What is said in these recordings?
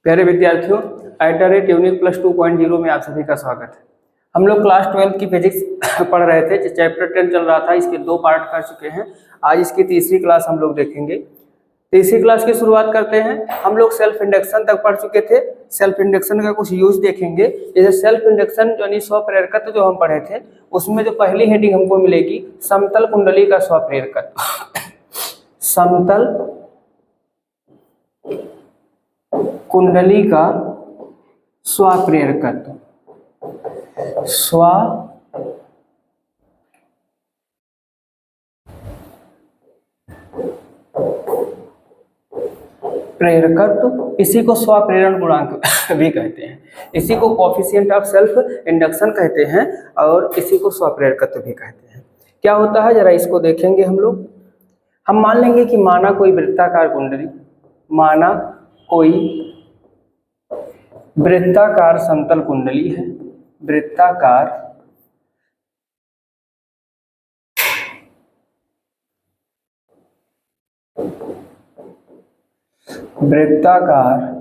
प्यारे विद्यार्थियों, @Unique+2.0 में आप सभी का स्वागत है। हम लोग क्लास 12 की फिजिक्स पढ़ रहे थे। चैप्टर 10 चल रहा था, इसके 2 पार्ट कर चुके हैं। आज इसकी तीसरी क्लास हम लोग देखेंगे। तीसरी क्लास की शुरुआत करते हैं। हम लोग सेल्फ इंडक्शन तक पढ़ चुके थे। सेल्फ इंडक्शन का कुछ यूज देखेंगे। जैसे सेल्फ इंडक्शन यानी स्वप्रेरकत्व जो हम पढ़े थे, उसमें जो पहली हेडिंग हमको मिलेगी समतल कुंडली का स्वप्रेरकत्व। समतल कुंडली का स्वप्रेरकत्व। प्रेरकत्व, इसी को स्वप्रेरण गुणांक भी कहते हैं। इसी को कोएफिशिएंट ऑफ सेल्फ इंडक्शन कहते हैं और इसी को स्वप्रेरकत्व भी कहते हैं। क्या होता है जरा इसको देखेंगे हम लोग। हम मान लेंगे कि माना कोई वृत्ताकार कुंडली, माना कोई वृत्ताकार समतल कुंडली है। वृत्ताकार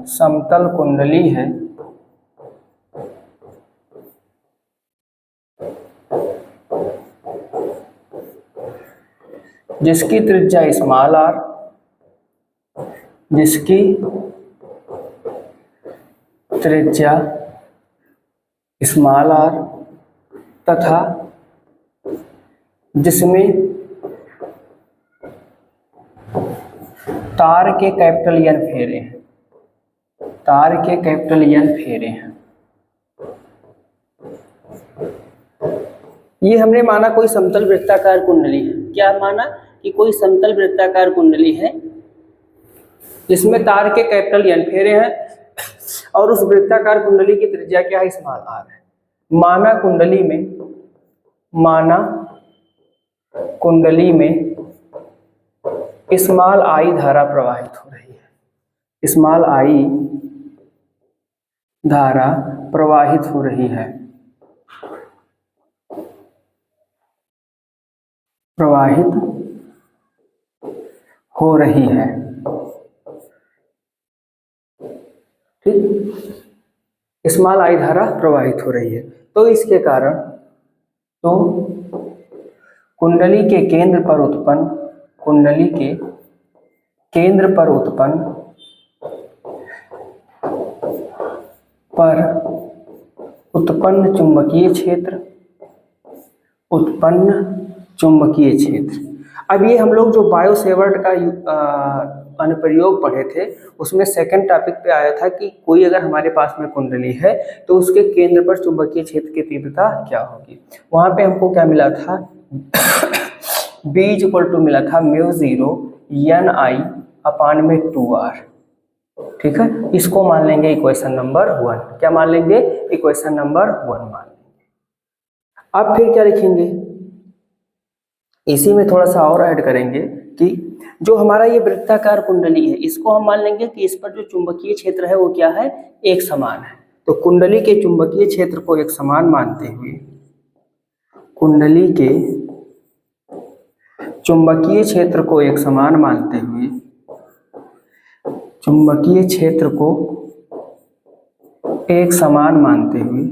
समतल कुंडली है जिसकी त्रिज्या स्मॉल r, जिसकी त्रिज्या स्मॉल r तथा जिसमें तार के कैपिटल N फेरे हैं। तार के कैपिटल N फेरे हैं। ये हमने माना कोई समतल वृत्ताकार कुंडली है। क्या माना कि कोई समतल वृत्ताकार कुंडली है जिसमें तार के कैपिटल N फेरे हैं और उस वृत्ताकार कुंडली की त्रिज्या क्या है? स्मॉल r है। माना कुंडली में स्मॉल I धारा प्रवाहित हो रही है। स्मॉल I धारा प्रवाहित हो रही है। ठीक, स्मॉल I धारा प्रवाहित हो रही है। तो इसके कारण कुंडली के केंद्र पर उत्पन्न चुंबकीय क्षेत्र। अब ये हम लोग जो बायो सेवर्ट का अनुप्रयोग पढ़े थे, उसमें सेकंड टॉपिक पे आया था कि कोई अगर हमारे पास में कुंडली है तो उसके केंद्र पर चुंबकीय क्षेत्र की तीव्रता क्या होगी। वहां पे हमको क्या मिला था? B = मिला था μ0 Ni/2r। ठीक है, इसको मान लेंगे इक्वेशन नंबर 1। क्या मान लेंगे? इक्वेशन नंबर 1 मान लेंगे। अब फिर क्या लिखेंगे? इसी में थोड़ा सा और ऐड करेंगे कि जो हमारा ये वृत्ताकार कुंडली है, इसको हम मान लेंगे कि इस पर जो चुंबकीय क्षेत्र है वो क्या है? एक समान है। तो कुंडली के चुंबकीय क्षेत्र को एक समान मानते हुए, कुंडली के चुंबकीय क्षेत्र को एक समान मानते हुए, चुंबकीय क्षेत्र को एक समान मानते हुए,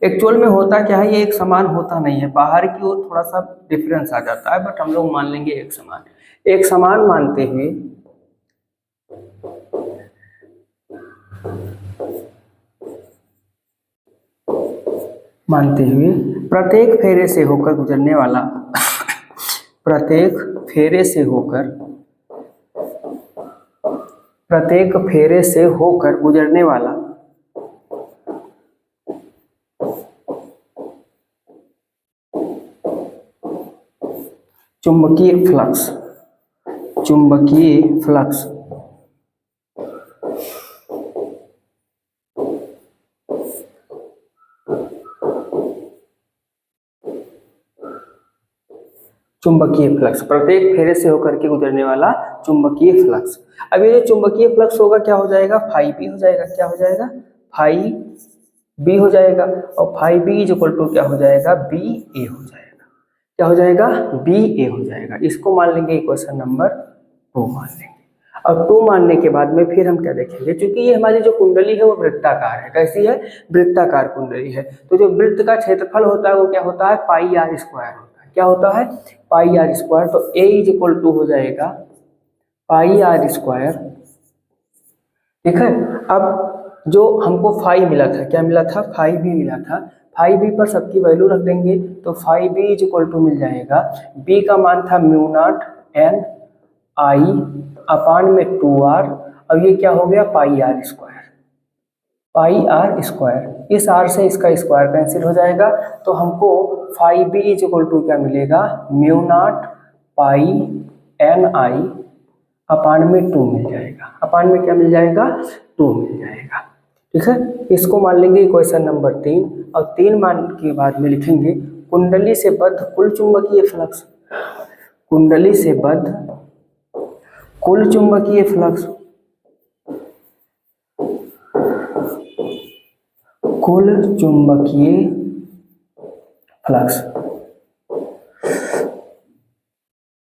एक्चुअल में होता क्या है, ये एक समान होता नहीं है, बाहर की ओर थोड़ा सा डिफरेंस आ जाता है, बट हम लोग मान लेंगे एक समान मानते हुए प्रत्येक फेरे से होकर गुजरने वाला चुंबकीय फ्लक्स प्रत्येक फेरे से होकर के गुजरने वाला चुंबकीय फ्लक्स। अब ये जो चुंबकीय फ्लक्स होगा क्या हो जाएगा? फाई बी हो जाएगा। क्या हो जाएगा? फाई बी हो जाएगा। और फाई बी = क्या हो जाएगा? बी ए हो जाएगा। क्या हो जाएगा? बी ए हो जाएगा। इसको मान लेंगे इक्वेशन नंबर 2 मान लेंगे। और 2 मानने के बाद में फिर हम क्या देखेंगे, क्योंकि ये हमारी जो कुंडली है वो वृत्ताकार है। कैसी है? वृत्ताकार कुंडली है। तो जो वृत्त का क्षेत्रफल होता है वो क्या होता है? पाई आर स्क्वायर होता है। क्या होता है? पाई आर स्क्वायर। तो ए इज इक्वल टू हो जाएगा पाई आर स्क्वायर। ठीक है। अब जो हमको फाई मिला था, क्या मिला था? फाई भी मिला था। फाई बी पर सबकी वैल्यू रख देंगे तो phi B is equal to मिल जाएगा, बी का मान था mu not N I upon में 2r। अब ये क्या हो गया? Pi R square. Pi R square, इस आर से इसका स्क्वायर कैंसिल हो जाएगा तो हमको phi B is equal to क्या मिलेगा? Mu not pi N I upon में 2 मिल जाएगा। अपान में क्या मिल जाएगा? 2 मिल जाएगा। ठीक है। इसको मान लेंगे क्वेश्चन नंबर 3, और 3 मान के बाद में लिखेंगे कुंडली से बद्ध कुल चुंबकीय फ्लक्स। कुंडली से बद्ध कुल चुंबकीय फ्लक्स, कुल चुंबकीय फ्लक्स।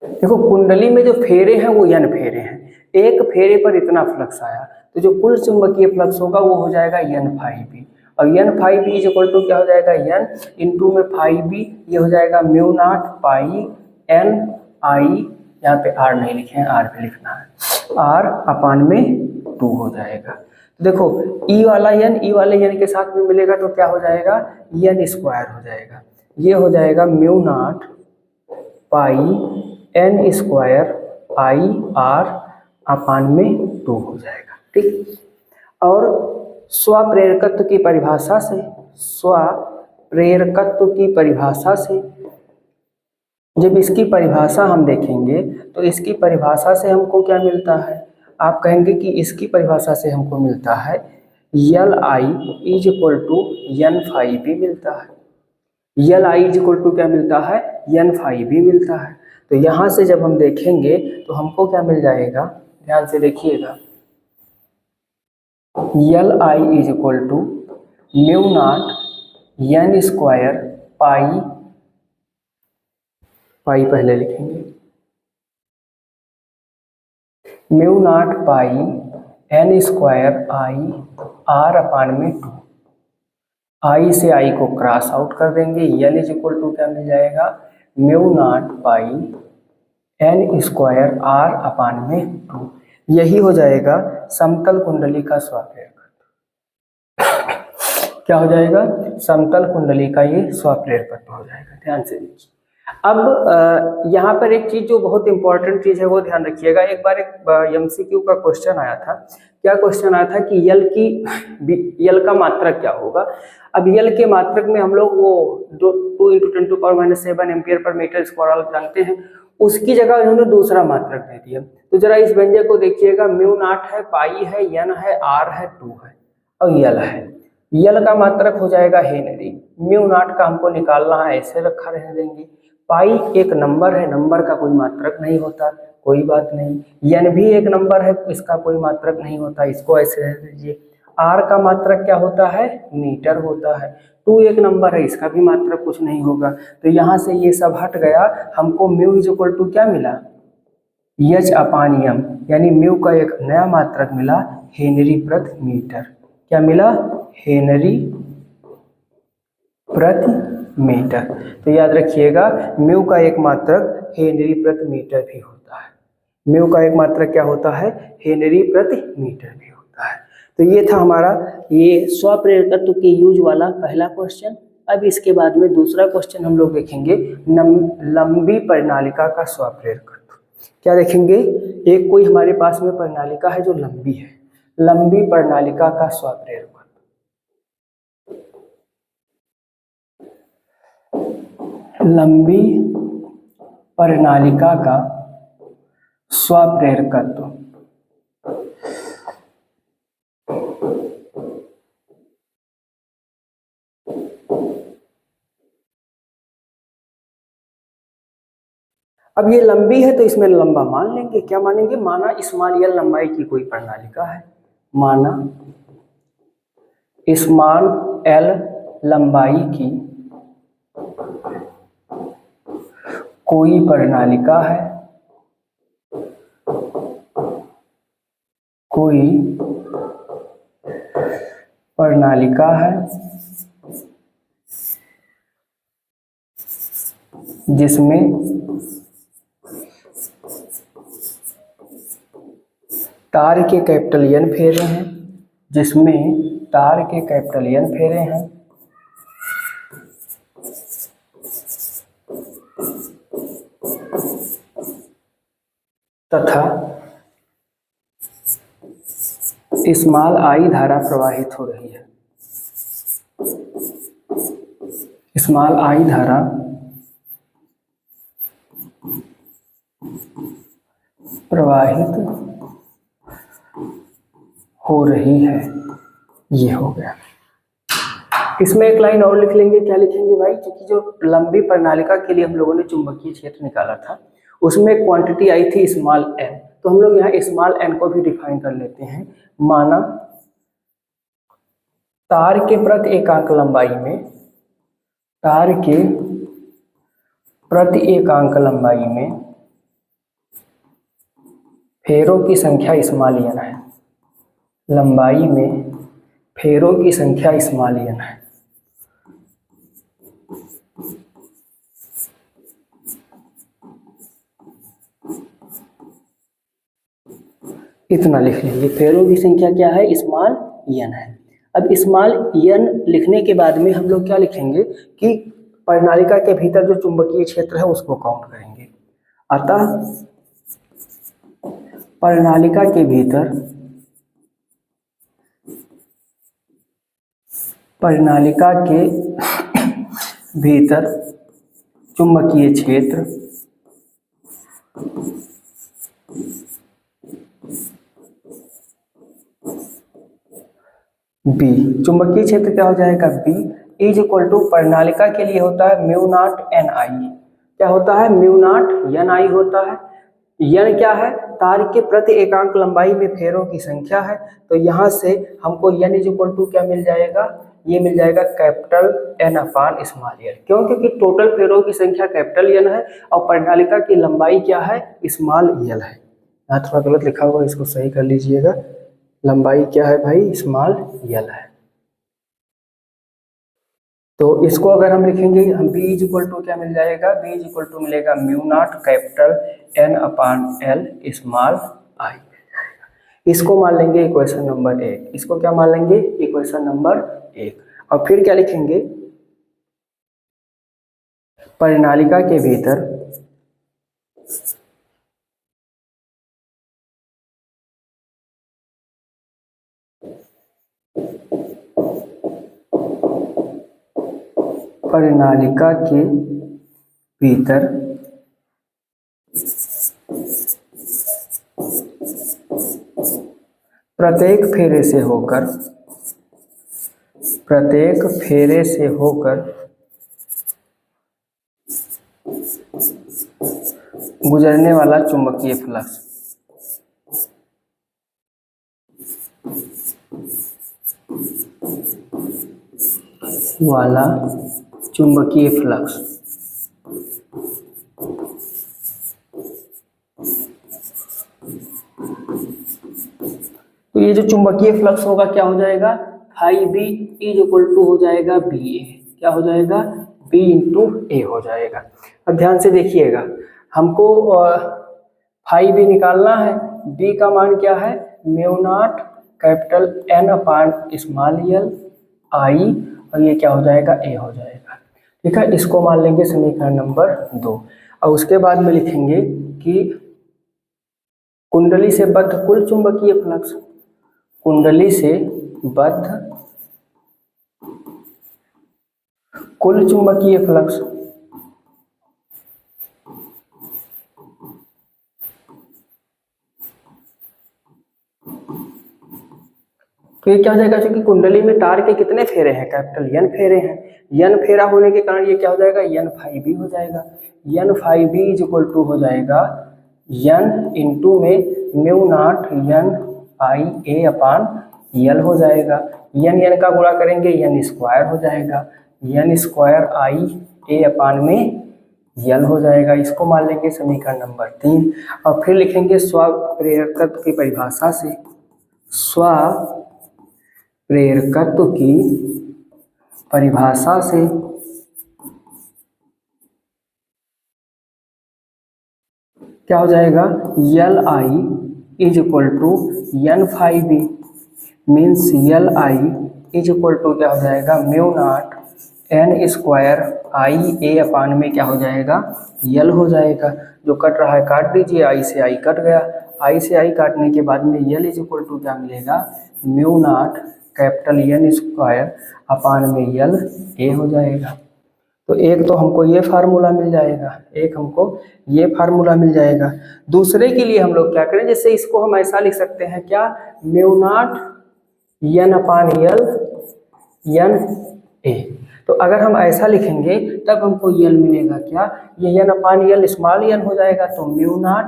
देखो कुंडली में जो फेरे हैं वो n फेरे हैं, एक फेरे पर इतना फ्लक्स आया, तो जो कुल चुंबकीय फ्लक्स होगा वो हो जाएगा n फाई बी। और n phi B is equal to क्या हो जाएगा? n इंटू में फाई बी, ये हो जाएगा mu not pi N I, यहाँ पे r नहीं लिखे हैं, r पे लिखना है, r अपान में 2 हो जाएगा। तो देखो e वाला n e वाले n के साथ में मिलेगा तो क्या हो जाएगा? n स्क्वायर हो जाएगा। ये हो जाएगा mu not pi N square I R upon में 2 हो जाएगा। ठीक। और स्वप्रेरकत्व की परिभाषा से, स्वप्रेरकत्व की परिभाषा से जब इसकी परिभाषा हम देखेंगे तो इसकी परिभाषा से हमको क्या मिलता है? आप कहेंगे कि इसकी परिभाषा से हमको मिलता है L I is equal to N phi B मिलता है। L I is equal to क्या मिलता है? एन फाई बी मिलता है। तो यहाँ से जब हम देखेंगे तो हमको क्या मिल जाएगा? ध्यान से देखिएगा, L I is equal to mu not N square pi, pi पहले लिखेंगे, mu not pi N square I R upon में 2। आई से आई को क्रॉस आउट कर देंगे, यल इज इक्वल टू क्या मिल जाएगा? Mu not pi N square R upon में 2। यही हो जाएगा समतल कुंडली का स्वप्रेरकत्व। क्या हो जाएगा? समतल कुंडली का ये स्वप्रेरकत्व हो जाएगा। ध्यान से देखिए। अब यहाँ पर एक चीज जो बहुत इंपॉर्टेंट चीज है वो ध्यान रखिएगा। एक बार एक एमसीक्यू का क्वेश्चन आया था। क्या क्वेश्चन आया था कि यल का मात्रक क्या होगा? अब यल के मात्रक में हम लोग वो 2 × 10⁻⁷ एम्पियर पर मीटर स्क्वायर जानते हैं, उसकी जगह उन्होंने दूसरा मात्रक दे दिया। तो जरा इस व्यंजक को देखिएगा, म्यू नॉट है, पाई है, एन है, आर है, 2 है और यल है। यल का मात्रक हो जाएगा हेनरी। म्यू नॉट का हमको निकालना है, ऐसे रखा रहने देंगे। पाई एक नंबर है, नंबर का कोई मात्रक नहीं होता, कोई बात नहीं। एन भी एक नंबर है, इसका कोई मात्रक नहीं होता, इसको ऐसे रहने दीजिए। आर का मात्रक क्या होता है? मीटर होता है। 2 एक नंबर है, इसका भी मात्रक कुछ नहीं होगा। तो यहाँ से ये सब हट गया, हमको म्यू इज इक्वल टू क्या मिला? एच अपान एम, यानी म्यू का एक नया मात्रक मिला, हेनरी प्रति मीटर। क्या मिला? हेनरी प्रति मीटर। तो याद रखिएगा म्यू का एक मात्रक हेनरी प्रति मीटर भी होता है। म्यू का एक मात्रक क्या होता है? हेनरी प्रति मीटर भी होता है। तो ये था हमारा ये स्वप्रेरकत्व के यूज वाला पहला क्वेश्चन। अब इसके बाद में दूसरा क्वेश्चन हम लोग देखेंगे लंबी प्रणालिका का स्वप्रेरकत्व। क्या देखेंगे? एक कोई हमारे पास में प्रणालिका है जो लंबी है, लंबी प्रणालिका का स्वप्रेरकत्व। लंबी प्रणालिका का स्वप्रेरकत्व। अब ये लंबी है तो इसमें लंबा मान लेंगे। क्या मानेंगे? माना स्मॉल एल लंबाई की कोई प्रणालिका है, माना स्मॉल एल लंबाई की कोई प्रणालिका है कोई प्रणालिका है जिसमें तार के कैपिटल N फेरे हैं, जिसमें तार के कैपिटल N फेरे हैं तथा स्मॉल I धारा प्रवाहित हो रही है। स्मॉल I धारा प्रवाहित हो रही है। ये हो गया। इसमें एक लाइन और लिख लेंगे। क्या लिखेंगे भाई? क्योंकि जो लंबी प्रणालिका के लिए हम लोगों ने चुंबकीय क्षेत्र निकाला था उसमें क्वांटिटी आई थी स्मॉल n, तो हम लोग यहाँ स्मॉल n को भी डिफाइन कर लेते हैं। माना तार के प्रति एकांक लंबाई में, तार के प्रति एकांक लंबाई में फेरों की संख्या स्मॉल n है। लंबाई में फेरों की संख्या स्मॉल n है। इतना लिख लेंगे। फेरों की संख्या क्या है? स्मॉल n है। अब स्मॉल n लिखने के बाद में हम लोग क्या लिखेंगे कि प्रणालिका के भीतर जो चुंबकीय क्षेत्र है उसको काउंट करेंगे। अतः प्रणालिका के भीतर, प्रणालिका के भीतर चुंबकीय क्षेत्र B, चुंबकीय क्षेत्र क्या हो जाएगा? B इज इक्वल टू, प्रणालिका के लिए होता है म्यू नॉट एन आई। क्या होता है? म्यू नॉट एन आई होता है। n क्या है? तार के प्रति एकांक लंबाई में फेरों की संख्या है। तो यहाँ से हमको n इज इक्वल टू क्या मिल जाएगा? ये मिल जाएगा कैपिटल N अपान स्मॉल n। क्यों? क्योंकि टोटल फेरों की संख्या कैपिटल N है और प्रणालिका की लंबाई क्या है? स्मॉल l है। यहाँ थोड़ा गलत लिखा हुआ है, इसको सही कर लीजिएगा। लंबाई क्या है भाई? स्मॉल l है। तो इसको अगर हम लिखेंगे, हम b इज इक्वल टू क्या मिल जाएगा? b इज इक्वल टू मिलेगा mu nought capital N upon L small I। इसको मान लेंगे इक्वेशन नंबर 1। इसको क्या मान लेंगे? Equation number 1। और फिर क्या लिखेंगे? प्रणालिका के भीतर प्रणालिका के भीतर प्रत्येक फेरे से होकर, प्रत्येक फेरे से होकर गुजरने वाला चुंबकीय फ्लक्स, वाला चुंबकीय फ्लक्स तो ये जो चुंबकीय फ्लक्स होगा क्या हो जाएगा? Phi B is equal to हो जाएगा बी ए। क्या हो जाएगा? बी इंटू ए हो जाएगा। अब ध्यान से देखिएगा, हमको फाई बी निकालना है। बी का मान क्या है? Mu nought capital N upon small L I, और ये क्या हो जाएगा? ए हो जाएगा। ठीक है, इसको मान लेंगे समीकरण नंबर 2। और उसके बाद में लिखेंगे कि कुंडली से बद्ध कुल चुंबकीय फ्लक्स, कुंडली से बद्ध कुल चुंबकीय फ्लक्स तो ये क्या हो जाएगा? क्योंकि कुंडली में तार के कितने फेरे हैं? कैपिटल N फेरे हैं। N फेरा होने के कारण ये क्या हो जाएगा? N फाई बी हो जाएगा। N phi B is equal to हो जाएगा N इंटू में mu nought N I A upon L हो जाएगा। N का गुणा करेंगे N स्क्वायर हो जाएगा। N square I A upon में L हो जाएगा। इसको मान लेंगे समीकरण नंबर 3। और फिर लिखेंगे स्वप्रेरकत्व की परिभाषा से, स्वप्रेरकत्व की परिभाषा से क्या हो जाएगा, L I is equal to N five B, means L I is equal to क्या हो जाएगा, mu not N square I A upon में क्या हो जाएगा, यल हो जाएगा। जो कट रहा है काट दीजिए, आई से आई कट गया, आई से आई काटने के बाद में यल इज इक्वल टू क्या मिलेगा, mu nought capital N square upon में यल ए हो जाएगा। तो एक तो हमको ये फार्मूला मिल जाएगा, एक हमको ये फार्मूला मिल जाएगा। दूसरे के लिए हम लोग क्या करें, जैसे इसको हम ऐसा लिख सकते हैं क्या, mu not N upon L N A. तो अगर हम ऐसा लिखेंगे तब हमको यल मिलेगा क्या, ये N upon L small N हो जाएगा, तो mu nought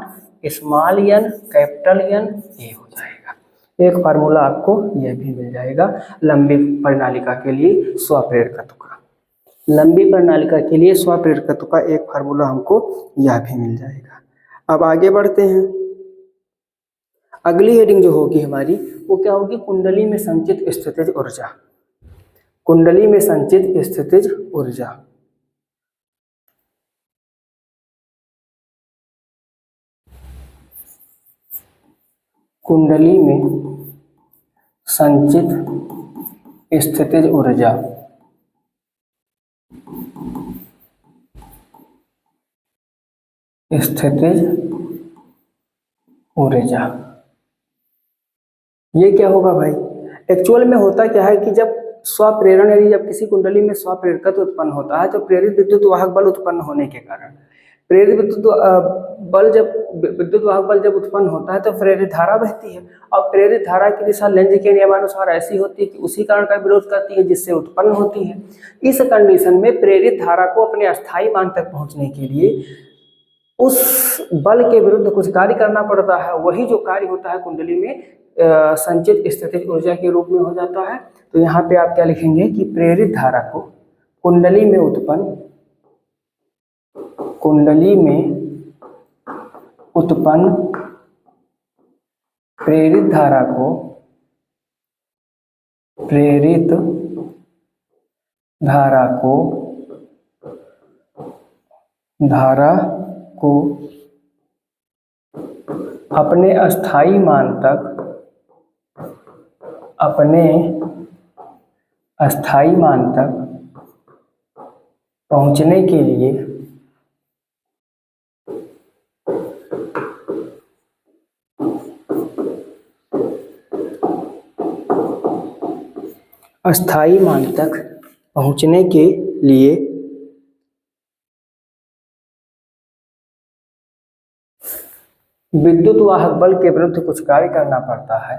small N capital N A हो जाएगा। एक फार्मूला आपको यह भी मिल जाएगा लंबी प्रणालिका के लिए स्वप्रेरकत्व का। लंबी प्रणालिका के लिए स्वप्रेरकत्व का एक फार्मूला हमको यह भी मिल जाएगा। अब आगे बढ़ते हैं। अगली हेडिंग जो होगी हमारी वो क्या होगी, कुंडली में संचित स्थितिज ऊर्जा। कुंडली में संचित स्थितिज ऊर्जा। कुंडली में संचित स्थितिज ऊर्जा। स्थितिज ऊर्जा ये क्या होगा भाई, एक्चुअल में होता क्या है कि जब स्वप्रेरण यानी जब किसी कुंडली में स्वप्रेरकत्व उत्पन्न होता है तो प्रेरित विद्युत वाहक बल उत्पन्न होने के कारण प्रेरित विद्युत बल जब विद्युत वाहक बल जब उत्पन्न होता है तो प्रेरित धारा बहती है, और प्रेरित धारा की दिशा लेंज के नियमानुसार ऐसी होती है कि उसी कारण का विरोध करती है जिससे उत्पन्न होती है। इस कंडीशन में प्रेरित धारा को अपने अस्थायी मान तक पहुंचने के लिए उस बल के विरुद्ध कुछ कार्य करना पड़ता है। वही जो कार्य होता है कुंडली में संचित स्थितिज ऊर्जा के रूप में हो जाता है। तो यहाँ पे आप क्या लिखेंगे कि प्रेरित धारा को कुंडली में उत्पन्न प्रेरित धारा को अपने अस्थायी मान तक पहुंचने के लिए विद्युत वाहक बल के विरुद्ध कुछ कार्य करना पड़ता है।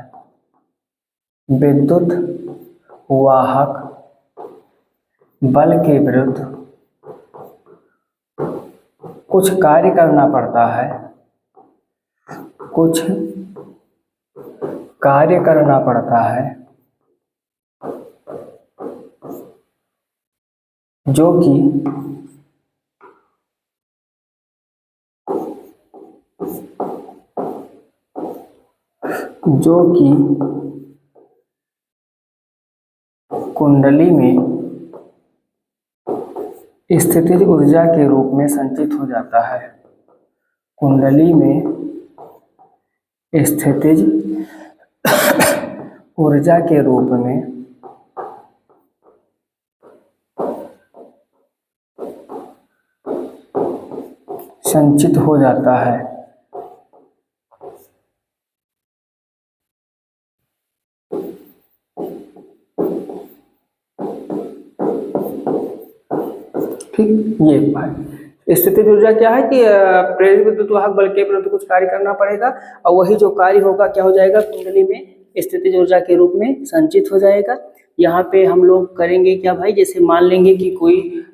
विद्युत वाहक बल के विरुद्ध कुछ कार्य करना पड़ता है, जो कि कुंडली में स्थितिज ऊर्जा के रूप में संचित हो जाता है। कुंडली में स्थितिज ऊर्जा के रूप में संचित हो जाता है। ठीक, ये बात स्थितिज ऊर्जा क्या है कि प्रेरित विद्युत वाहक बल के विरुद्ध कुछ कार्य करना पड़ेगा, और वही जो कार्य होगा क्या हो जाएगा, कुंडली में स्थितिज ऊर्जा के रूप में संचित हो जाएगा। यहाँ पे हम लोग करेंगे क्या भाई, जैसे मान लेंगे कि कोई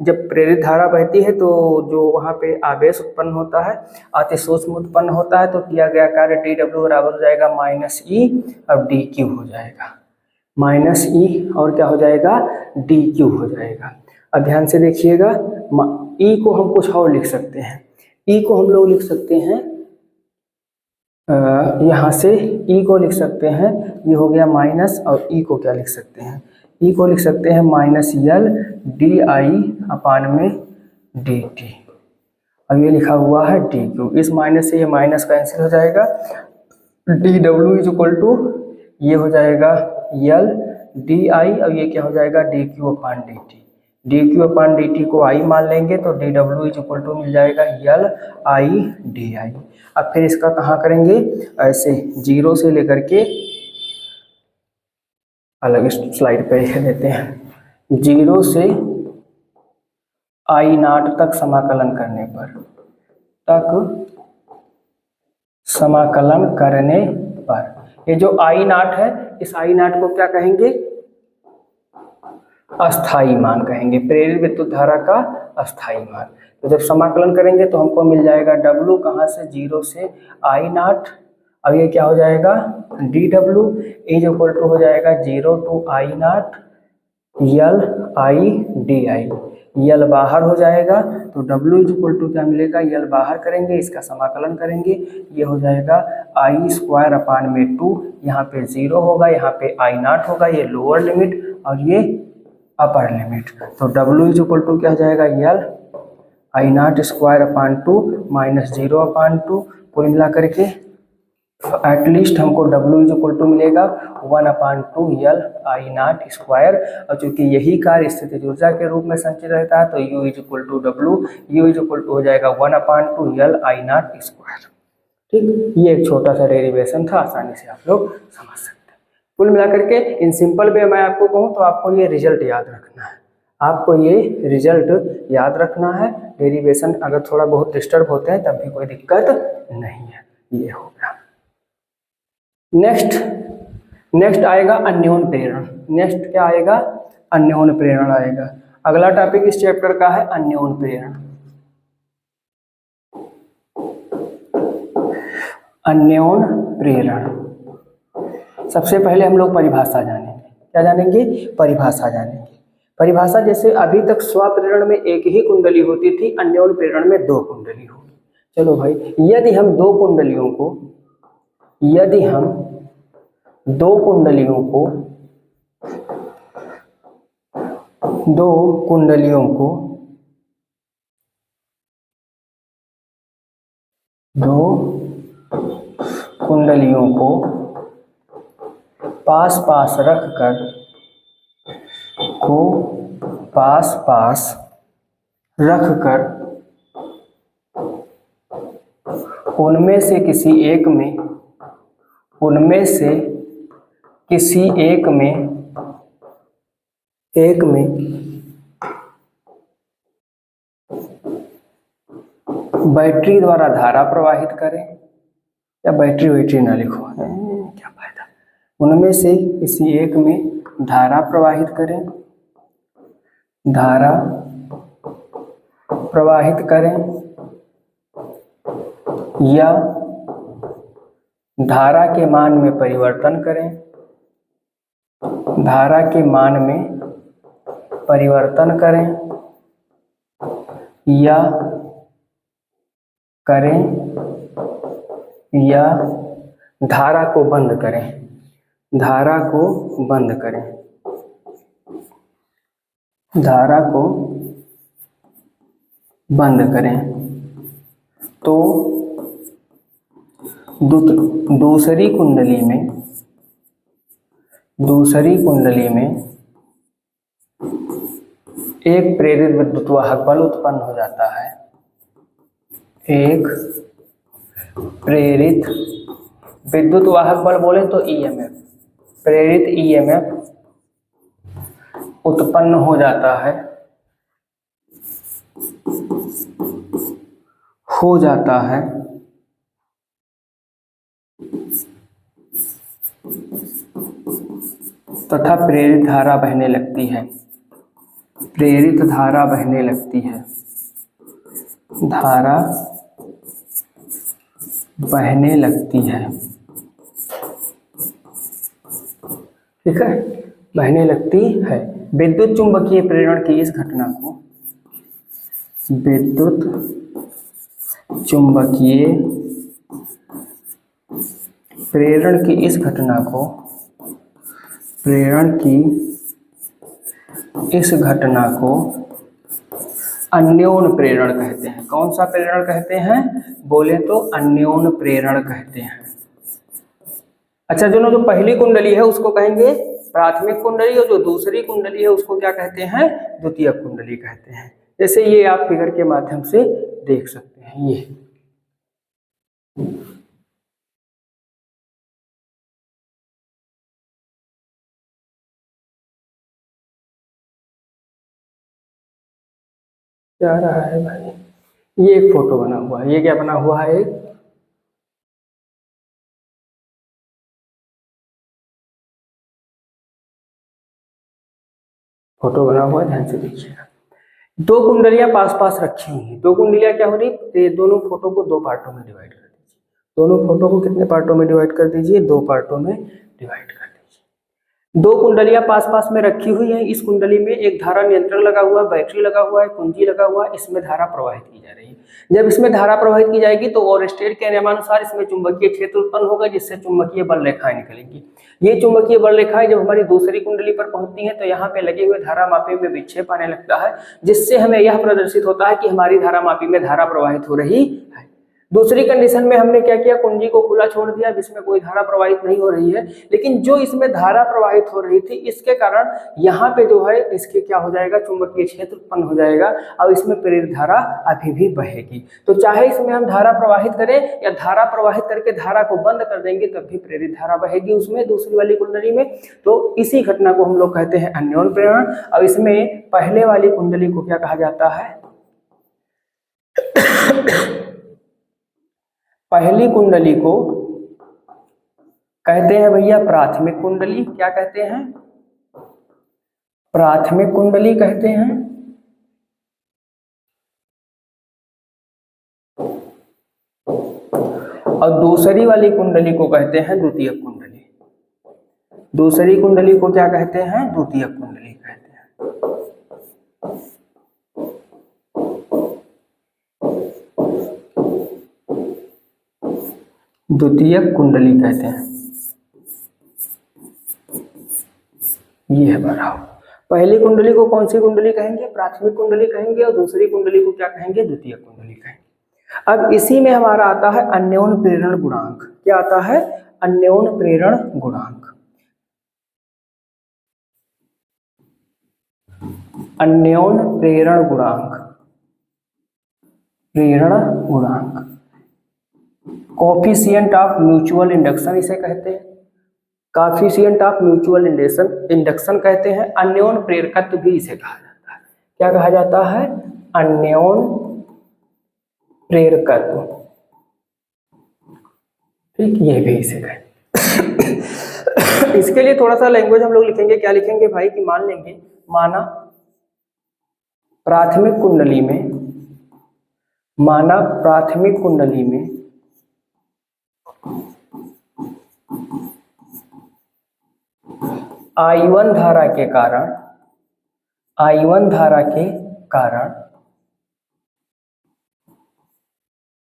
जब प्रेरित धारा बहती है तो जो वहाँ पे आवेश उत्पन्न होता है, अतिसूक्ष्म उत्पन्न होता है, तो किया गया कार्य TW बराबर हो जाएगा -E अब DQ हो जाएगा, -E और क्या हो जाएगा, DQ हो जाएगा। अब ध्यान से देखिएगा, E को हम कुछ और लिख सकते हैं। E को हम लोग लिख सकते हैं यहाँ से E को लिख सकते हैं, ये हो गया माइनस, और E को क्या लिख सकते हैं, E को लिख सकते हैं minus L D I upon में डी टी। अब ये लिखा हुआ है डी क्यू, इस माइनस से ये माइनस कैंसिल हो जाएगा, D W is equal to ये हो जाएगा यल डी आई, और ये क्या हो जाएगा D Q upon D T. D Q upon D T को आई मान लेंगे तो D W is equal to मिल जाएगा यल आई डी आई। अब फिर इसका कहाँ करेंगे, ऐसे जीरो से लेकर के अलग स्लाइड पे लिख देते हैं, जीरो से आई नाट तक समाकलन करने पर, ये जो आई नाट है, इस आई नाट को क्या कहेंगे, अस्थाई मान कहेंगे, प्रेरित विद्युत धारा का अस्थाई मान। तो जब समाकलन करेंगे तो हमको मिल जाएगा डब्लू कहाँ से, जीरो से आई नाट, अब ये क्या हो जाएगा D W is equal to हो जाएगा zero to I naught L I D I. L बाहर हो जाएगा तो डब्लू इज इक्वल टू क्या मिलेगा, यल बाहर करेंगे, इसका समाकलन करेंगे, ये हो जाएगा आई स्क्वायर अपान में 2, यहाँ पे जीरो होगा, यहाँ पे आई नाट होगा, ये लोअर लिमिट और ये अपर लिमिट। तो डब्लू इज इक्वल टू क्या हो जाएगा, L I naught square upon 2 minus zero upon 2, कुल मिला करके एटलीस्ट हमको डब्लू इज इक्वल टू मिलेगा 1/2 यल आई नाट स्क्वायर, और चूंकि यही कार्य स्थितिज ऊर्जा के रूप में संचित रहता है तो U is equal to W, U is equal to हो जाएगा 1/2 यल आई नाट स्क्वायर। ठीक, ये एक छोटा सा डेरिवेशन था, आसानी से आप लोग समझ सकते हैं। कुल मिलाकर के इन सिंपल वे मैं आपको कहूँ तो आपको ये रिजल्ट याद रखना है, आपको ये रिजल्ट याद रखना है। डेरिवेशन अगर थोड़ा बहुत डिस्टर्ब होते हैं तब भी कोई दिक्कत नहीं है। ये हो गया। नेक्स्ट आएगा अन्योन प्रेरण। नेक्स्ट क्या आएगा, अन्योन प्रेरण आएगा। अगला टॉपिक इस चैप्टर का है अन्योन प्रेरण। अन्योन प्रेरण, सबसे पहले हम लोग परिभाषा जानेंगे। क्या जानेंगे, परिभाषा जानेंगे। परिभाषा जैसे अभी तक स्वप्रेरण में एक ही कुंडली होती थी, अन्योन प्रेरण में 2 कुंडली होगी। चलो भाई, यदि हम दो कुंडलियों को पास पास रखकर उनमें से किसी एक में बैटरी द्वारा धारा प्रवाहित करें, या बैटरी ना लिखो, क्या फायदा। उनमें से किसी एक में धारा प्रवाहित करें या धारा के मान में परिवर्तन करें, या धारा को बंद करें, तो दूसरी कुंडली में एक प्रेरित विद्युत वाहक बल उत्पन्न हो जाता है। एक प्रेरित विद्युत वाहक बल बोले तो ईएमएफ, प्रेरित ईएमएफ उत्पन्न हो जाता है तथा प्रेरित धारा बहने लगती है। ठीक है, बहने लगती है। विद्युत चुंबकीय प्रेरण की इस घटना को विद्युत चुंबकीय प्रेरण की इस घटना को अन्योन प्रेरण कहते हैं। कौन सा प्रेरण कहते हैं? बोले तो अन्योन प्रेरण कहते हैं। अच्छा, जो पहली कुंडली है उसको कहेंगे प्राथमिक कुंडली, और जो दूसरी कुंडली है उसको क्या कहते हैं? द्वितीयक कुंडली कहते हैं। जैसे ये आप फिगर के माध्यम से देख सकते हैं। ये क्या रहा है भाई? ये एक फोटो बना हुआ है। ये क्या बना हुआ है? एक फोटो बना हुआ है, ध्यान से देखिएगा। दो कुंडलियां पास पास रखी हुई हैं। दो कुंडलियां क्या हो रही? ये दोनों फोटो को दो पार्टों में डिवाइड कर दीजिए। दोनों फोटो को कितने पार्टों में डिवाइड कर दीजिए? दो पार्टों में डिवाइड कर दीजिए। दो कुंडलियां पास पास में रखी हुई हैं। इस कुंडली में एक धारा नियंत्रक लगा हुआ है, बैटरी लगा हुआ है, कुंजी लगा हुआ है। इसमें धारा प्रवाहित की जा रही है। जब इसमें धारा प्रवाहित की जाएगी तो ओरस्टेड के नियमानुसार इसमें चुंबकीय क्षेत्र उत्पन्न होगा, जिससे चुंबकीय बल रेखाएं निकलेंगी। ये चुंबकीय बल रेखाएं जब हमारी दूसरी कुंडली पर पहुंचती हैं तो यहाँ पे लगे हुए धारामापी में विक्षेप आने लगता है, जिससे हमें यह प्रदर्शित होता है कि हमारी धारामापी में धारा प्रवाहित हो रही है। दूसरी कंडीशन में हमने क्या किया? कुंजी को खुला छोड़ दिया, जिसमें कोई धारा प्रवाहित नहीं हो रही है, लेकिन जो इसमें धारा प्रवाहित हो रही थी इसके कारण यहाँ पे जो है इसके क्या हो जाएगा? चुंबकीय क्षेत्र उत्पन्न हो जाएगा और इसमें प्रेरित धारा अभी भी बहेगी। तो चाहे इसमें हम धारा प्रवाहित करें या धारा प्रवाहित करके धारा को बंद कर देंगे तब भी प्रेरित धारा बहेगी उसमें, दूसरी वाली कुंडली में। तो इसी घटना को हम लोग कहते हैं अन्योन प्रेरण। और इसमें पहले वाली कुंडली को क्या कहा जाता है? पहली कुंडली को कहते हैं भैया प्राथमिक कुंडली। क्या कहते हैं? प्राथमिक कुंडली कहते हैं। और दूसरी वाली कुंडली को कहते हैं द्वितीयक कुंडली। दूसरी कुंडली को क्या कहते हैं? द्वितीयक कुंडली कहते हैं। द्वितीयक कुंडली कहते हैं। ये है हमारा। पहली कुंडली को कौन सी कुंडली कहेंगे? प्राथमिक कुंडली कहेंगे, और दूसरी कुंडली को क्या कहेंगे? द्वितीयक कुंडली कहेंगे। अब इसी में हमारा आता है अन्योन प्रेरण गुणांक। क्या आता है? अन्योन प्रेरण गुणांक। अन्योन प्रेरण गुणांक, प्रेरण गुणांक, कोफिशिएंट ऑफ म्यूचुअल इंडक्शन इसे कहते हैं। कोफिशिएंट ऑफ म्यूचुअल इंडक्शन कहते हैं। अन्योन प्रेरकत्व भी इसे कहा जाता है। क्या कहा जाता है? अन्योन प्रेरकत्व। ठीक, ये भी इसे कहते। इसके लिए थोड़ा सा लैंग्वेज हम लोग लिखेंगे। क्या लिखेंगे भाई? कि मान लेंगे, माना प्राथमिक कुंडली में I1 धारा के कारण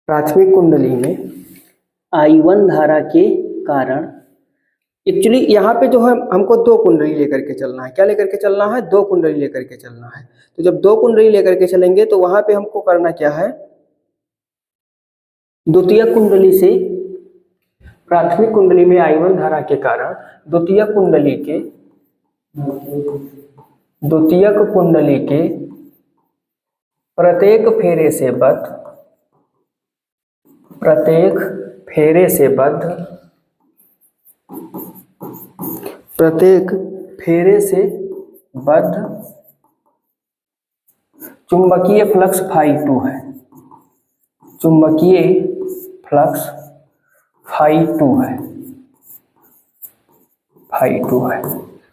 प्राथमिक कुंडली में I1 धारा के कारण, एक्चुअली यहाँ पे जो है हमको दो कुंडली लेकर के चलना है। क्या लेकर के चलना है? दो कुंडली लेकर के चलना है। तो जब दो कुंडली लेकर के चलेंगे तो वहां पे हमको करना क्या है? द्वितीयक कुंडली से प्राथमिक कुंडली में I1 धारा के कारण द्वितीयक कुंडली के प्रत्येक फेरे से बद्ध चुंबकीय फ्लक्स φ2 है। चुंबकीय फ्लक्स φ2 है।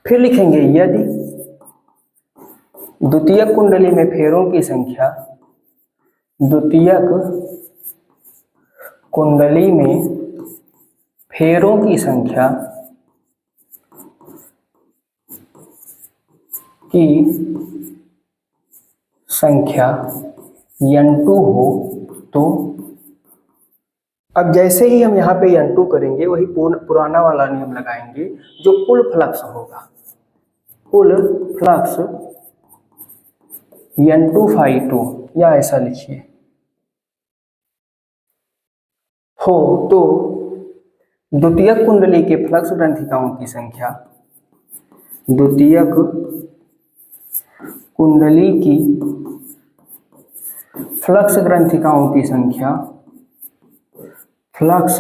फिर लिखेंगे यदि द्वितीयक कुंडली में फेरों की संख्या N2 हो तो अब जैसे ही हम यहाँ पे N2 करेंगे वही पुराना वाला नियम लगाएंगे, जो कुल फ्लक्स होगा, कुल फ्लक्स N2 या ऐसा लिखिए हो तो द्वितीयक कुंडली के फ्लक्स ग्रंथिकाओं की संख्या, द्वितीयक कुंडली की फ्लक्स ग्रंथिकाओं की संख्या, फ्लक्स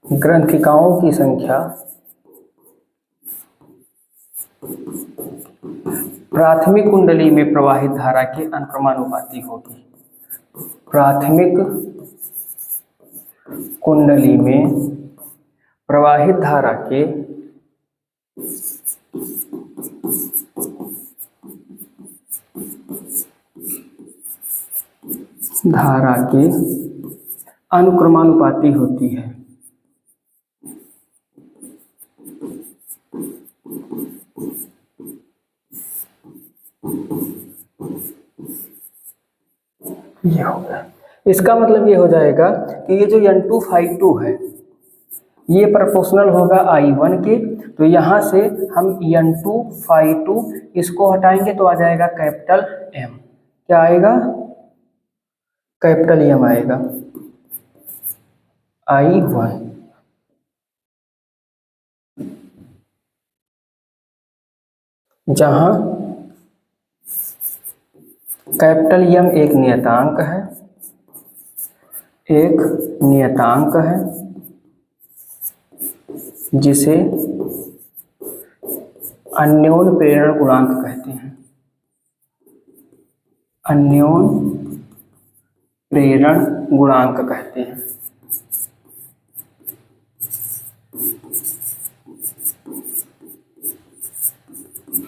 ग्रंथिकाओं की संख्या प्राथमिक कुंडली में प्रवाहित धारा के अनुक्रमानुपाती होगी। प्राथमिक कुंडली में प्रवाहित धारा के अनुक्रमानुपाती होती है। ये हो गया। इसका मतलब ये हो जाएगा कि ये जो N2 है ये प्रोपोर्शनल होगा I1 के, तो यहाँ से हम N2 इसको हटाएंगे तो आ जाएगा कैपिटल M। क्या आएगा? कैपिटल M आएगा I1। जहाँ कैपिटल M एक नियतांक है, एक नियतांक है जिसे अन्योन प्रेरण गुणांक कहते हैं। अन्योन प्रेरण गुणांक कहते हैं।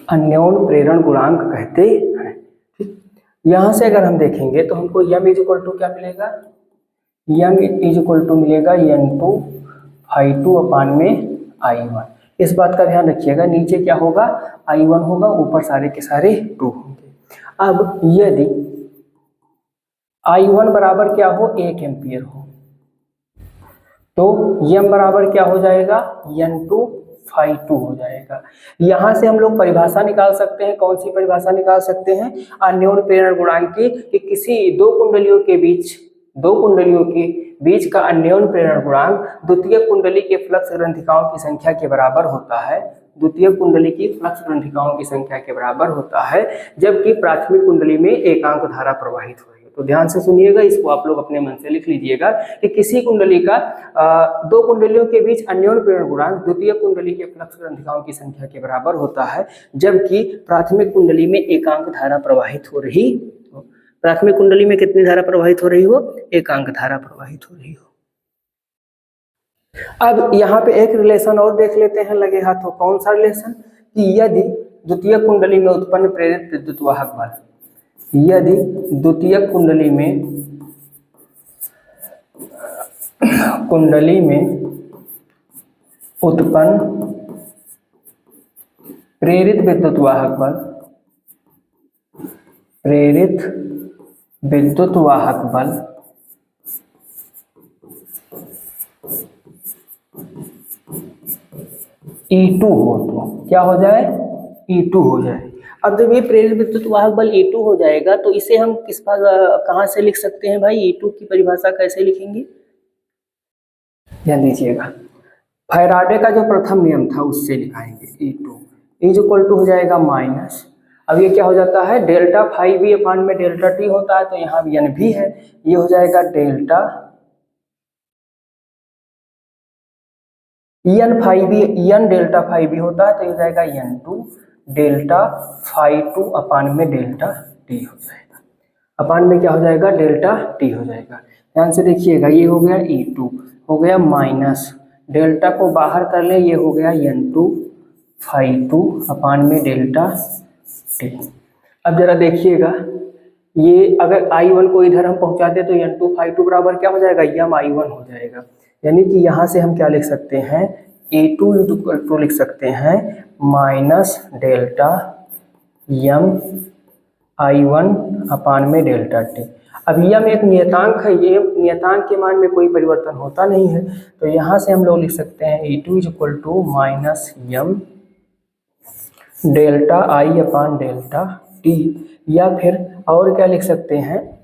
अन्योन प्रेरण गुणांक कहते हैं। यहां से अगर हम देखेंगे तो हमको m इक्वल टू क्या मिलेगा? m इक्वल टू मिलेगा N2 अपान में I1। इस बात का ध्यान रखिएगा, नीचे क्या होगा? I1 होगा, ऊपर सारे के सारे 2 होंगे। अब यदि I1 बराबर क्या हो? 1 एम्पियर हो, तो m बराबर क्या हो जाएगा? N2 हो जाएगा। यहां से हम लोग परिभाषा निकाल सकते हैं। कौन सी परिभाषा निकाल सकते हैं? अन्योन प्रेरण गुणांक की, कि किसी दो कुंडलियों के बीच का अन्योन प्रेरण गुणांक द्वितीय कुंडली के फ्लक्स ग्रंथिकाओं की संख्या के बराबर होता है। द्वितीय कुंडली की फ्लक्स ग्रंथिकाओं की संख्या के बराबर होता है, जबकि प्राथमिक कुंडली में एकांक धारा प्रवाहित हो रही है। तो ध्यान से सुनिएगा, इसको आप लोग अपने मन से लिख लीजिएगा कि किसी कुंडली का दो कुंडलियों के बीच अन्योन प्रेरण गुणांक द्वितीय कुंडली के फ्लक्स ग्रंथिकाओं की संख्या के बराबर होता है, जबकि प्राथमिक कुंडली में एकांक धारा प्रवाहित हो रही हो। प्राथमिक कुंडली में कितनी धारा प्रवाहित हो रही हो? एकांक धारा प्रवाहित हो रही हो। अब यहाँ पे एक रिलेशन और देख लेते हैं लगे हाथों। कौन सा रिलेशन? कि यदि द्वितीय कुंडली में उत्पन्न प्रेरित विद्युत वाहक बल, यदि द्वितीय कुंडली में उत्पन्न प्रेरित विद्युत वाहक बल, E2 हो, तो क्या हो जाए? E2 हो जाए। अब जब ये प्रेरित विद्युत वाहक बल E2 हो जाएगा तो इसे हम कहाँ से लिख सकते हैं भाई? E2 की परिभाषा कैसे लिखेंगे? ध्यान दीजिएगा, फैराडे का जो प्रथम नियम था उससे लिखाएंगे। E2 इक्वल टू हो जाएगा माइनस, अब ये क्या हो जाता है? डेल्टा फाई भी अपान में डेल्टा टी होता है, तो यहाँ भी N भी है, ये हो जाएगा डेल्टा N डेल्टा फाई भी होता है, तो ये हो जाएगा N2 डेल्टा फाई 2 अपान में डेल्टा टी हो जाएगा। अपान में क्या हो जाएगा? डेल्टा टी हो जाएगा। ध्यान से देखिएगा, ये हो गया E2 हो गया माइनस, डेल्टा को बाहर कर ले, ये हो गया N2 फाई 2 अपान में डेल्टा टी। अब जरा देखिएगा, ये अगर I1 को इधर हम पहुंचाते तो N2 फाई 2 बराबर क्या हो जाएगा? M I1 हो जाएगा। यानी कि यहाँ से हम क्या लिख सकते हैं? A2 टू लिख सकते हैं माइनस डेल्टा M I1 अपान में डेल्टा टी। अब यम एक नियतांक है, ये नियतांक के मान में कोई परिवर्तन होता नहीं है, तो यहाँ से हम लोग लिख सकते हैं E2 equal to minus M delta I upon delta T, या फिर और क्या लिख सकते हैं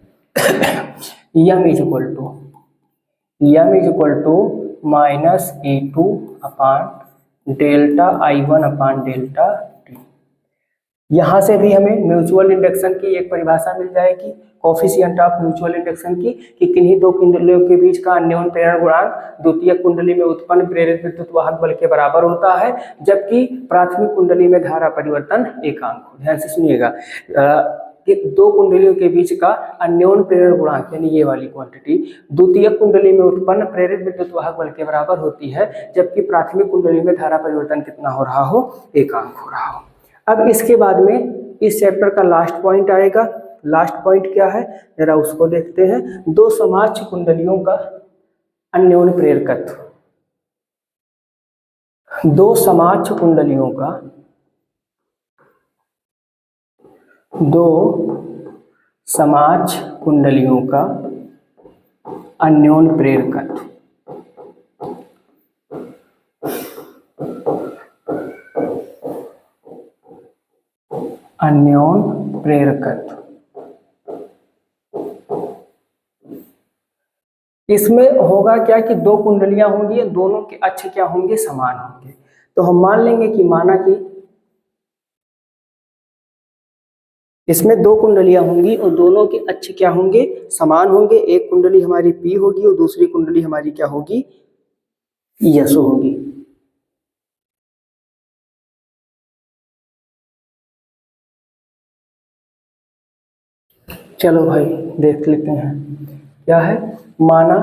M is equal to minus E2 upon delta I1 upon delta T. यहाँ से भी हमें म्यूचुअल इंडक्शन की एक परिभाषा मिल जाएगी, कोफिशिएंट ऑफ म्यूचुअल इंडक्शन की, कि किन्हीं दो कुंडलियों के बीच का अन्योन्य प्रेरण गुणांक द्वितीय कुंडली में उत्पन्न प्रेरित विद्युत वाहक बल के बराबर होता है, जबकि प्राथमिक कुंडली में धारा परिवर्तन एकांक हो। ध्यान से सुनिएगा कि दो कुंडलियों के बीच का अन्योन्य प्रेरण गुणांक यानी ये वाली क्वांटिटी द्वितीय कुंडली में उत्पन्न प्रेरित विद्युत वाहक बल के बराबर होती है, जबकि प्राथमिक कुंडली में धारा परिवर्तन कितना हो रहा हो, एकांक हो रहा हो। अब इसके बाद में इस चैप्टर का लास्ट पॉइंट आएगा। लास्ट पॉइंट क्या है जरा उसको देखते हैं। दो समाक्ष कुंडलियों का अन्योन्य प्रेरकत्व, दो समाक्ष कुंडलियों का अन्योन्य प्रेरकत्व। अन्योन्य प्रेरकत्व इसमें होगा क्या कि दो कुंडलियां होंगी, दोनों के अक्ष क्या होंगे, समान होंगे। तो हम मान लेंगे कि माना कि इसमें दो कुंडलियां होंगी और दोनों के अक्ष क्या होंगे, समान होंगे। एक कुंडली हमारी P होगी और दूसरी कुंडली हमारी क्या होगी, S होगी। चलो भाई देख लेते हैं क्या है। माना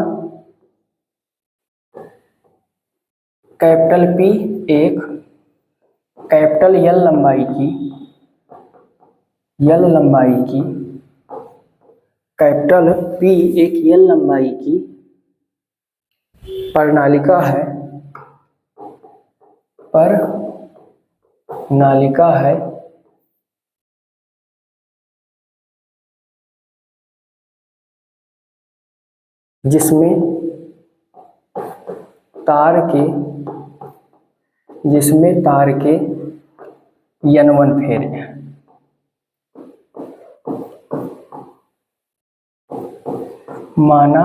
कैपिटल P एक कैपिटल L लंबाई की कैपिटल P एक L लंबाई की नालिका है जिसमें तार के N1 फेरे हैं। माना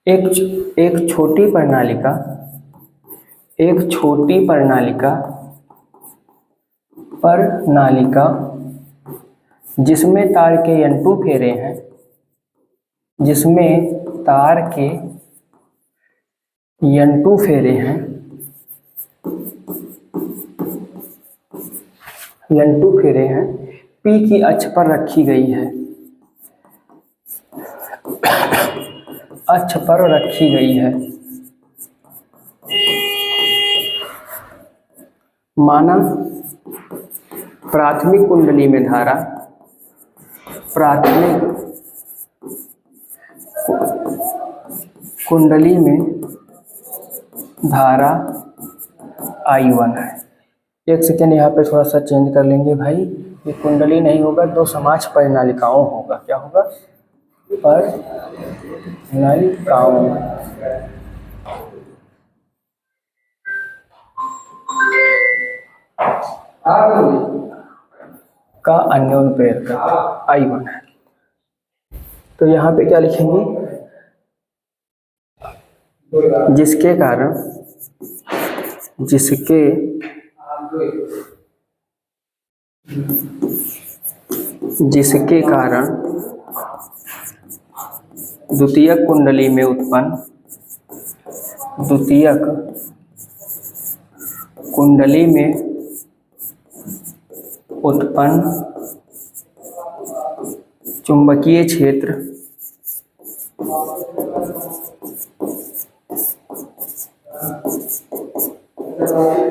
एक छोटी प्रणालिका जिसमें तार के N2 फेरे हैं, P की अक्ष पर रखी गई है। माना प्राथमिक कुंडली में धारा I1 है। एक सेकेंड यहाँ पे थोड़ा सा चेंज कर लेंगे भाई, ये कुंडली नहीं होगा, दो समाक्ष परिनालिकाओं होगा। क्या होगा, परिनालिकाओं का अन्योन्य प्रेरकत्व I1 है। तो यहाँ पे क्या लिखेंगे, जिसके कारण द्वितीयक कुंडली में उत्पन्न चुंबकीय क्षेत्र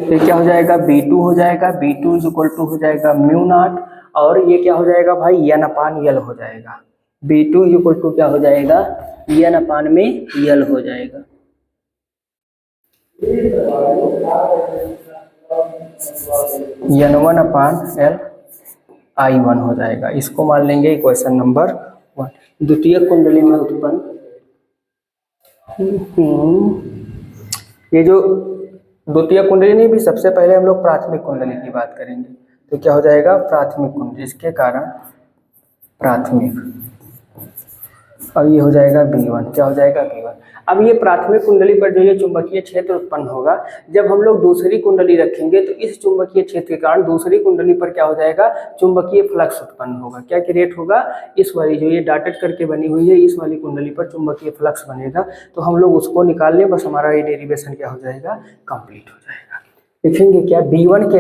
ये क्या हो जाएगा, B2 हो जाएगा। B2 इज इक्वल टू हो जाएगा म्यू नॉट, और ये क्या हो जाएगा भाई, N अपान L हो जाएगा। B2 इज इक्वल टू क्या हो जाएगा, N अपान में L हो जाएगा। N1 अपान L I1 हो जाएगा। इसको मान लेंगे इक्वेशन नंबर 1। द्वितीय कुंडली में उत्पन्न ये जो द्वितीय कुंडली नहीं भी, सबसे पहले हम लोग प्राथमिक कुंडली की बात करेंगे। तो क्या हो जाएगा, प्राथमिक कुंडली, इसके कारण प्राथमिक, और ये हो जाएगा B1। क्या हो जाएगा, B1। अब ये प्राथमिक कुंडली पर जो ये चुंबकीय क्षेत्र उत्पन्न होगा, जब हम लोग दूसरी कुंडली रखेंगे तो इस चुंबकीय क्षेत्र के कारण दूसरी कुंडली पर क्या हो जाएगा, चुंबकीय फ्लक्स उत्पन्न होगा। क्या क्रिएट होगा, इस वाली जो ये डॉटेड करके बनी हुई है, इस वाली कुंडली पर चुंबकीय फ्लक्स बनेगा। तो हम लोग उसको निकाल लें, बस हमारा ये डेरिवेशन क्या हो जाएगा, कंप्लीट हो जाएगा। देखेंगे क्या, B1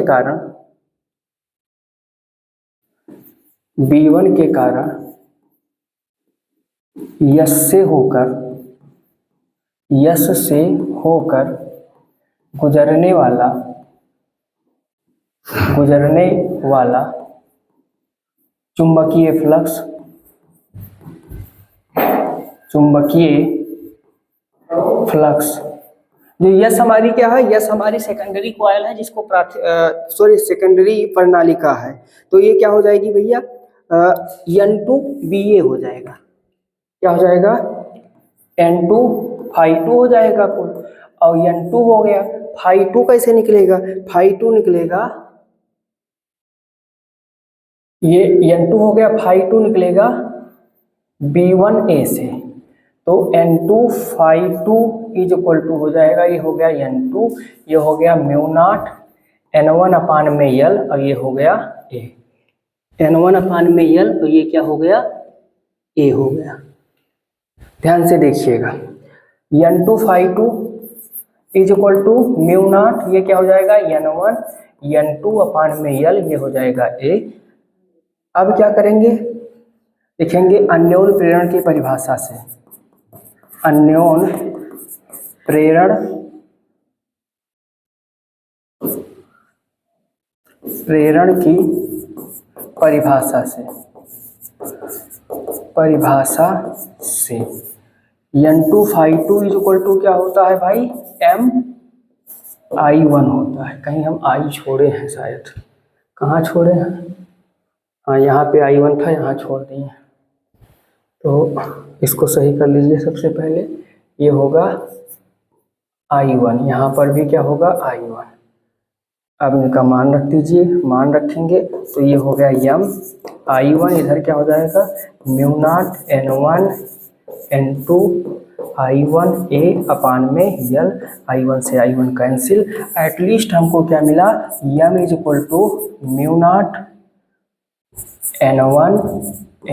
के कारण यस से होकर गुजरने वाला चुंबकीय फ्लक्स जो यस हमारी क्या है, यस हमारी सेकेंडरी कॉइल है, जिसको सेकेंडरी प्रणालिका है। तो ये क्या हो जाएगी भैया, N2BA हो जाएगा। क्या हो जाएगा, N2 Phi2 हो जाएगा कुल, और N2 हो गया। Phi2 कैसे निकलेगा, Phi2 निकलेगा, ये N2 हो गया, Phi2 निकलेगा B1A से। तो N2 Phi2 is equal to हो जाएगा, ये हो गया N2, ये हो गया μ0 N1/L, और ये हो गया A। N1/L, तो ये क्या हो गया, A हो गया। ध्यान से देखिएगा, N2 Phi2 is equal to μ0, ये क्या हो जाएगा, N1 N2/L, ये हो जाएगा A। अब क्या करेंगे, लिखेंगे अन्योन प्रेरण की परिभाषा से, अन्योन प्रेरण की परिभाषा से N2 Phi2 is equal to क्या होता है भाई, MI1 होता है। कहीं हम I छोड़े हैं शायद, कहाँ छोड़े हैं, हाँ यहाँ पे I1 था, यहाँ छोड़ दिए। तो इसको सही कर लीजिए। सबसे पहले ये होगा I1, यहाँ पर भी क्या होगा, I1। अब इनका मान रख दीजिए, मान रखेंगे तो ये हो गया MI1, इधर क्या हो जाएगा, μ0 N1 N2 I1A/L, I1 से I1 कैंसिल। एटलीस्ट हमको क्या मिला, M is equal to μ0 N1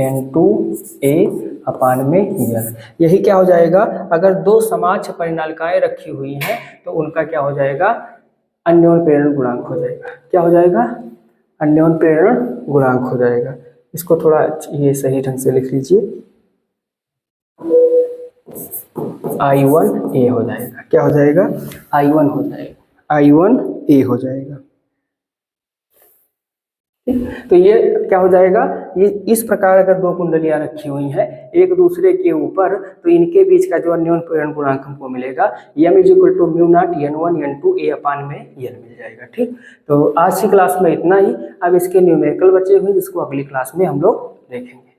N2 A/L। यही क्या हो जाएगा, अगर दो समाक्ष परिनालिकाएं रखी हुई हैं तो उनका क्या हो जाएगा, अन्योन प्रेरण गुणांक हो जाएगा। क्या हो जाएगा, अन्योन प्रेरण गुणांक हो जाएगा। इसको थोड़ा ये सही ढंग से लिख लीजिए, I1A हो जाएगा। क्या हो जाएगा, I1 हो जाएगा, I1A हो जाएगा। तो ये क्या हो जाएगा, ये इस प्रकार अगर दो कुंडलियां रखी हुई हैं एक दूसरे के ऊपर, तो इनके बीच का जो अन्योन प्रेरण गुणांक हमको मिलेगा, M is equal to μ0 N1 N2 A/L मिल जाएगा। ठीक, तो आज की क्लास में इतना ही। अब इसके न्यूमेरिकल बचे हुए जिसको अगली क्लास में हम लोग देखेंगे।